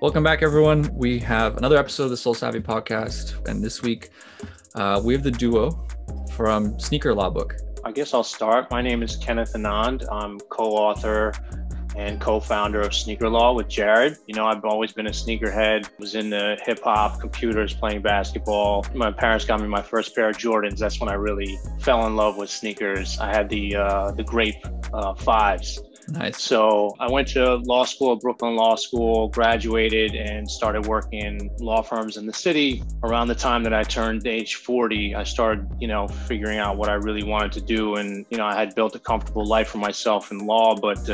Welcome back, everyone. We have another episode of the SoleSavy podcast, and this week we have the duo from Sneaker Law Book. I guess I'll start. My name is Kenneth Anand. I'm co-author and co-founder of Sneaker Law with Jared. You know, I've always been a sneakerhead. Was into hip hop, computers, playing basketball. My parents got me my first pair of Jordans. That's when I really fell in love with sneakers. I had the Grape 5s. Nice. So I went to law school, Brooklyn Law School, graduated and started working in law firms in the city. Around the time that I turned age 40, I started, figuring out what I really wanted to do. And, I had built a comfortable life for myself in law, but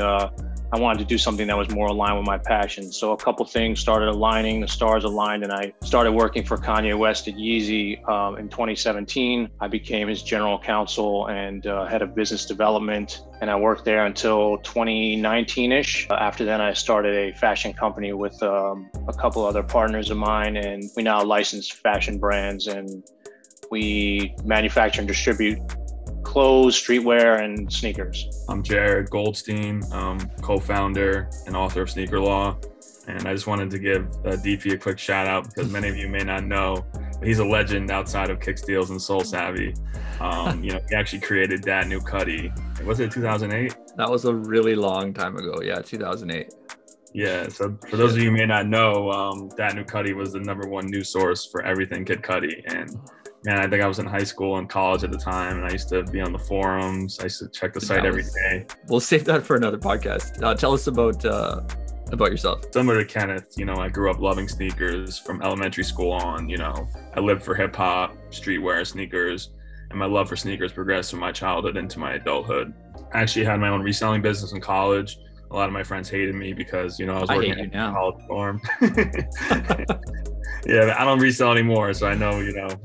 I wanted to do something that was more aligned with my passion. So a couple things started aligning, the stars aligned, and I started working for Kanye West at Yeezy in 2017. I became his general counsel and head of business development, and I worked there until 2019-ish. After then, I started a fashion company with a couple other partners of mine, and we now license fashion brands, and we manufacture and distribute clothes, streetwear, and sneakers. I'm Jared Goldstein, co-founder and author of Sneaker Law. And I just wanted to give DP a quick shout out because many of you may not know, but he's a legend outside of Kicksteals and SoleSavy. He actually created that new Cuddy. Was it 2008? That was a really long time ago. Yeah, 2008. Yeah, so for those of you who may not know, that new Cuddy was the #1 news source for everything Kid Cudi. And man, I think I was in high school and college at the time, and I used to be on the forums. I used to check the site every day. We'll save that for another podcast. Tell us about yourself. Similar to Kenneth, I grew up loving sneakers from elementary school on. I lived for hip hop, streetwear, sneakers, and my love for sneakers progressed from my childhood into my adulthood. I actually had my own reselling business in college. A lot of my friends hated me because, I was working at a college dorm. Yeah, I don't resell anymore, so I know,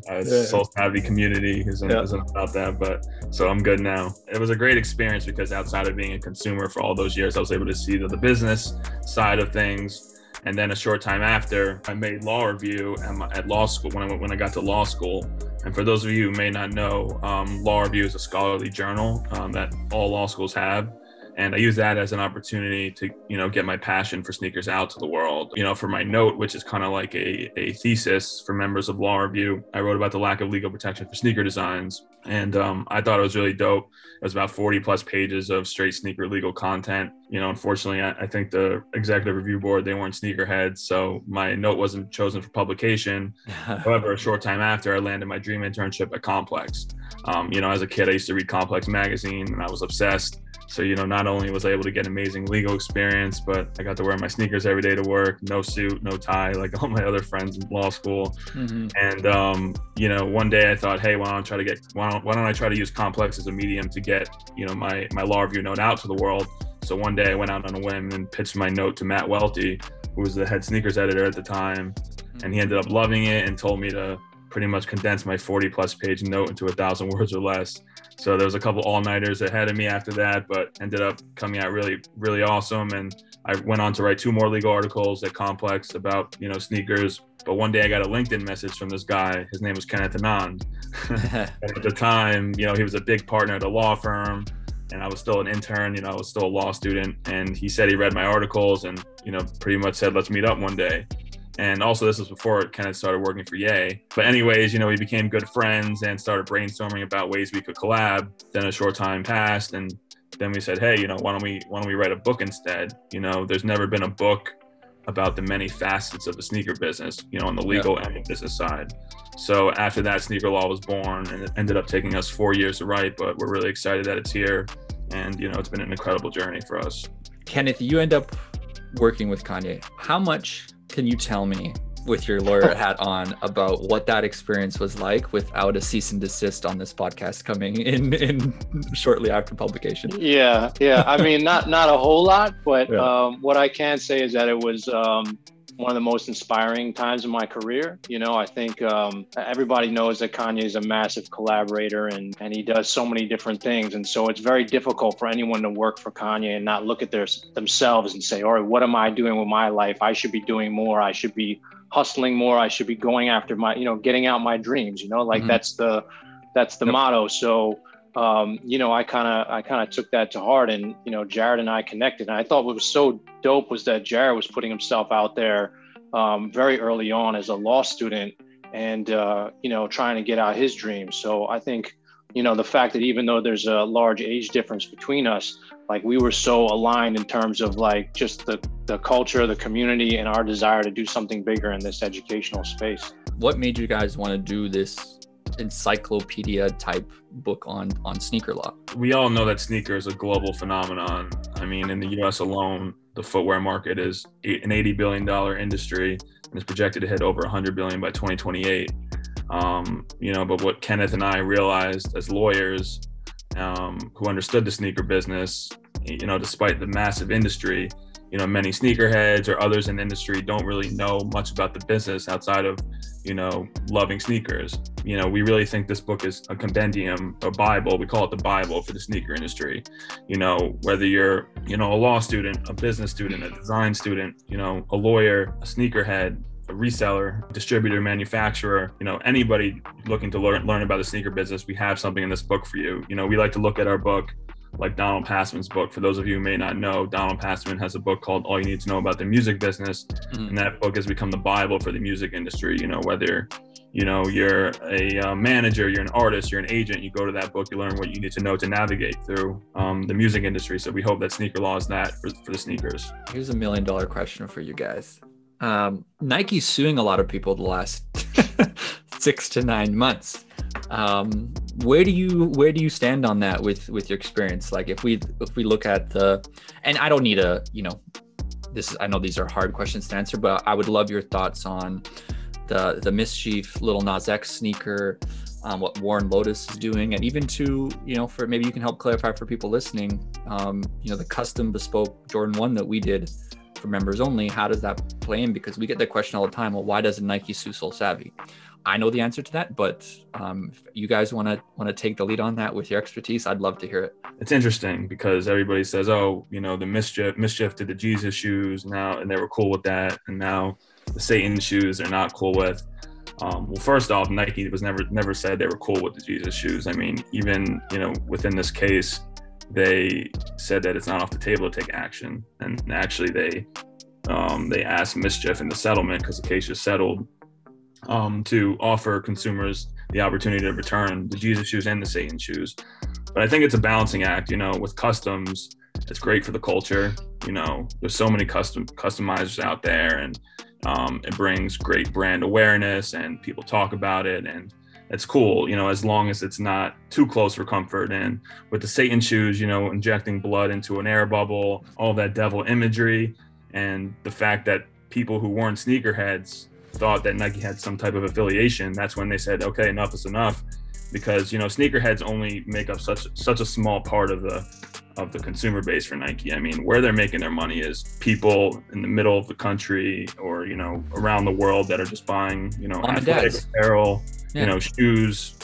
SoleSavy community isn't about that, but so I'm good now. It was a great experience because outside of being a consumer for all those years, I was able to see the business side of things. And then a short time after, I made law review at law school when I got to law school. And for those of you who may not know, law review is a scholarly journal that all law schools have. And I use that as an opportunity to, get my passion for sneakers out to the world. For my note, which is kind of like a thesis for members of Law Review, I wrote about the lack of legal protection for sneaker designs. And I thought it was really dope. It was about 40 plus pages of straight sneaker legal content. Unfortunately, I think the executive review board, they weren't sneakerheads. So my note wasn't chosen for publication. However, a short time after, I landed my dream internship at Complex. As a kid, I used to read Complex magazine and I was obsessed. So, not only was I able to get amazing legal experience, but I got to wear my sneakers every day to work, no suit, no tie, like all my other friends in law school. Mm-hmm. And, one day I thought, hey, why don't I try to use Complex as a medium to get, my law review note out to the world. So one day I went out on a whim and pitched my note to Matt Welty, who was the head sneakers editor at the time. And he ended up loving it and told me to pretty much condense my 40 plus page note into 1,000 words or less. So there was a couple all-nighters ahead of me after that, but ended up coming out really, really awesome. And I went on to write 2 more legal articles at Complex about, sneakers. But one day I got a LinkedIn message from this guy. His name was Kenneth Anand. And at the time, he was a big partner at a law firm. And I was still an intern, I was still a law student. And he said he read my articles and, pretty much said, let's meet up one day. And also this was before Kenneth started working for Ye. But anyways, we became good friends and started brainstorming about ways we could collab. Then a short time passed and then we said, hey, why don't we write a book instead? There's never been a book about the many facets of the sneaker business, on the legal and the business side. So after that, Sneaker Law was born and it ended up taking us 4 years to write, but we're really excited that it's here. And, it's been an incredible journey for us. Kenneth, you end up working with Kanye. How much can you tell me with your lawyer hat on about what that experience was like without a cease and desist on this podcast coming in shortly after publication? Yeah. I mean, not a whole lot, but what I can say is that it was one of the most inspiring times in my career. I think everybody knows that Kanye is a massive collaborator and he does so many different things. And so it's very difficult for anyone to work for Kanye and not look at themselves and say, all right, what am I doing with my life? I should be doing more. I should be hustling more. I should be going after my, getting out my dreams, mm-hmm. That's the motto. So I kind of took that to heart, and, Jared and I connected. And I thought what was so dope was that Jared was putting himself out there very early on as a law student and, trying to get out his dreams. So I think, the fact that even though there's a large age difference between us, like we were so aligned in terms of like just the culture, the community, and our desire to do something bigger in this educational space. What made you guys want to do this encyclopedia type book on sneaker law? We all know that sneaker is a global phenomenon. I mean, in the US alone, the footwear market is an $80 billion industry and is projected to hit over $100 billion by 2028. But what Kenneth and I realized as lawyers who understood the sneaker business, despite the massive industry, many sneakerheads or others in the industry don't really know much about the business outside of, loving sneakers. We really think this book is a compendium, a Bible. We call it the Bible for the sneaker industry. Whether you're, a law student, a business student, a design student, a lawyer, a sneakerhead, a reseller, distributor, manufacturer, anybody looking to learn about the sneaker business, we have something in this book for you. We like to look at our book like Donald Passman's book. For those of you who may not know, Donald Passman has a book called All You Need to Know About the Music Business. Mm-hmm. And that book has become the Bible for the music industry. Whether, you're a manager, you're an artist, you're an agent, you go to that book, you learn what you need to know to navigate through the music industry. So we hope that sneaker law is that for the sneakers. Here's $1 million question for you guys. Nike's suing a lot of people the last 6 to 9 months. Where do you stand on that with your experience? Like if we look at and I don't need I know these are hard questions to answer, but I would love your thoughts on the Mischief Lil Nas X sneaker, what Warren Lotus is doing, and even to, for maybe you can help clarify for people listening, the custom bespoke Jordan 1 that we did for members only. How does that play in? Because we get that question all the time. Well, why doesn't Nike sue SoleSavy? I know the answer to that, but if you guys want to take the lead on that with your expertise, I'd love to hear it. It's interesting because everybody says, oh, the mischief did the Jesus shoes now, and they were cool with that, and now the Satan shoes they're not cool with. Well, first off, Nike was never said they were cool with the Jesus shoes. I mean, even within this case, they said that it's not off the table to take action, and actually they asked Mischief in the settlement, because the case is settled, to offer consumers the opportunity to return the Jesus shoes and the Satan shoes. But I think it's a balancing act. With customs, it's great for the culture. There's so many customizers out there, and it brings great brand awareness, and people talk about it, and it's cool, as long as it's not too close for comfort. And with the Satan shoes, injecting blood into an air bubble, all that devil imagery, and the fact that people who weren't sneakerheads thought that Nike had some type of affiliation, that's when they said, okay, enough is enough. Because, sneakerheads only make up such a small part of the consumer base for Nike. I mean, where they're making their money is people in the middle of the country or, around the world that are just buying, athletic apparel, shoes,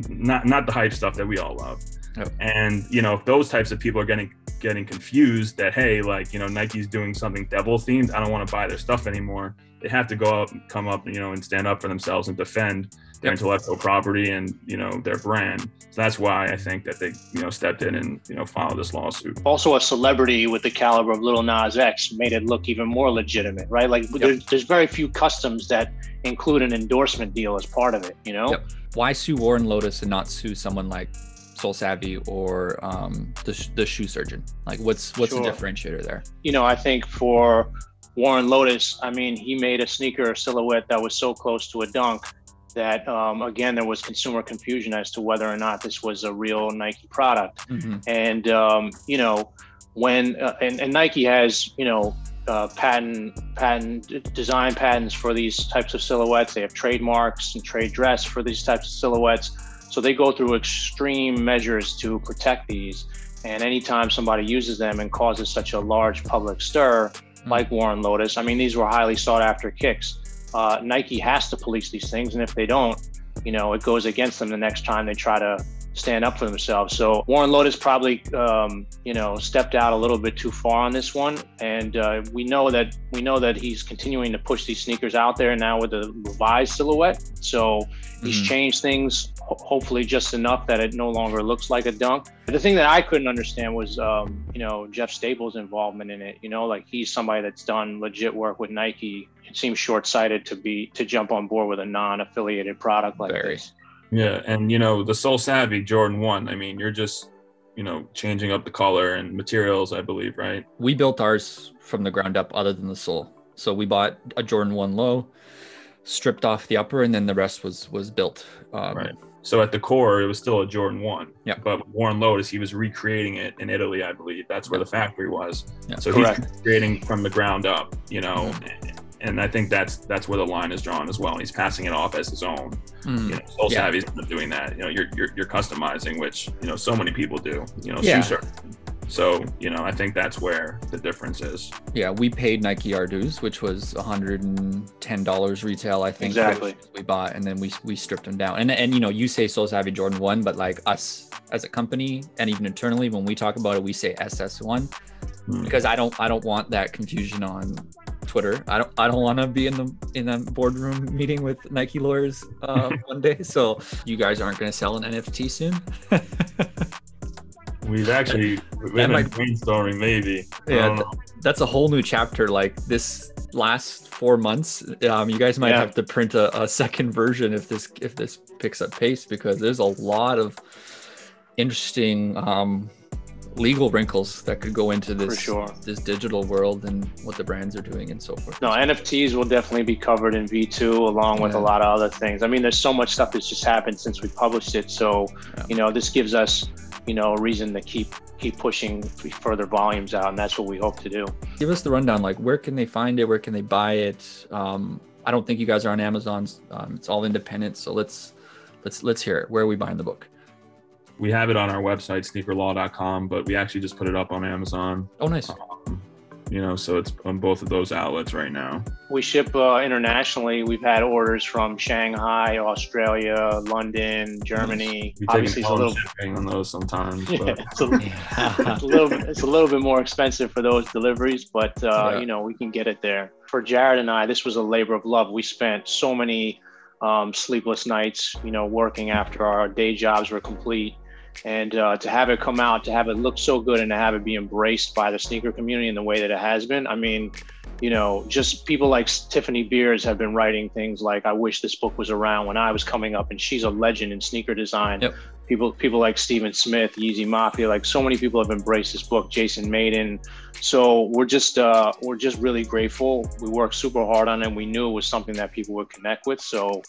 not the hype stuff that we all love. Yep. And, if those types of people are getting confused that, hey, Nike's doing something devil themed, I don't want to buy their stuff anymore. They have to go out and come up, and stand up for themselves and defend their intellectual property and, their brand. So that's why I think that they, stepped in and, filed this lawsuit. Also, a celebrity with the caliber of Lil Nas X made it look even more legitimate, right? Like there's very few customs that include an endorsement deal as part of it, Yep. Why sue Warren Lotus and not sue someone like SoleSavy or the shoe surgeon? Like what's the differentiator there? I think for Warren Lotus, I mean, he made a sneaker silhouette that was so close to a dunk that, again, there was consumer confusion as to whether or not this was a real Nike product. Mm-hmm. And, when and Nike has, design patents for these types of silhouettes. They have trademarks and trade dress for these types of silhouettes. So they go through extreme measures to protect these. And anytime somebody uses them and causes such a large public stir, like Warren Lotus, I mean, these were highly sought after kicks. Nike has to police these things. And if they don't, it goes against them the next time they try to, stand up for themselves. So Warren Lotus probably, stepped out a little bit too far on this one. And we know that he's continuing to push these sneakers out there now with a revised silhouette. So he's changed things, hopefully just enough that it no longer looks like a dunk. The thing that I couldn't understand was, Jeff Staples' involvement in it. Like he's somebody that's done legit work with Nike. It seems short-sighted to jump on board with a non-affiliated product like this. Yeah, and the SoleSavy Jordan 1, I mean, you're just, changing up the color and materials, I believe, right? We built ours from the ground up other than the sole. So we bought a Jordan 1 low, stripped off the upper, and then the rest was built. Right. So at the core, it was still a Jordan 1. Yeah. But Warren Lotus, he was recreating it in Italy, I believe. That's where the factory was. Yeah. So he's creating from the ground up, and I think that's where the line is drawn as well. And he's passing it off as his own. SoleSavy's not doing that. You're customizing, which so many people do. Shoe surfing. So I think that's where the difference is. Yeah, we paid Nike our dues, which was $110 retail, I think. Exactly. We bought, and then we stripped them down. And you say SoleSavy Jordan 1, but like us as a company, and even internally, when we talk about it, we say SS1, because I don't want that confusion on Twitter. I don't want to be in the boardroom meeting with Nike lawyers one day. So you guys aren't going to sell an NFT soon? We've been brainstorming, maybe. Yeah, that's a whole new chapter. Like this last 4 months, you guys might have to print a second version if this picks up pace, because there's a lot of interesting legal wrinkles that could go into this this digital world and what the brands are doing and so forth. No, NFTs will definitely be covered in V2 along with a lot of other things. I mean, there's so much stuff that's just happened since we published it. So, this gives us, a reason to keep pushing further volumes out. And that's what we hope to do. Give us the rundown, like where can they find it? Where can they buy it? I don't think you guys are on Amazon. It's all independent. So let's hear it. Where are we buying the book? We have it on our website, sneakerlaw.com, but we actually just put it up on Amazon. Oh, nice. So it's on both of those outlets right now. We ship internationally. We've had orders from Shanghai, Australia, London, Germany. We Obviously, it's a little shipping on those sometimes. But. It's a little bit more expensive for those deliveries, but we can get it there. For Jared and I, this was a labor of love. We spent so many sleepless nights, working after our day jobs were complete. And to have it come out, to have it look so good, and to have it be embraced by the sneaker community in the way that it has been. I mean, just people like Tiffany Beers have been writing things like, I wish this book was around when I was coming up, and she's a legend in sneaker design. Yep. People like Steven Smith, Yeezy Mafia, like so many people have embraced this book, Jason Maiden. So we're just really grateful. We worked super hard on it. We knew it was something that people would connect with. So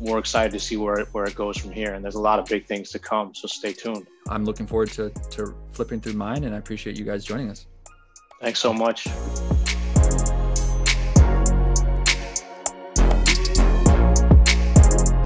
we're excited to see where it goes from here. And there's a lot of big things to come. So stay tuned. I'm looking forward to flipping through mine, and I appreciate you guys joining us. Thanks so much.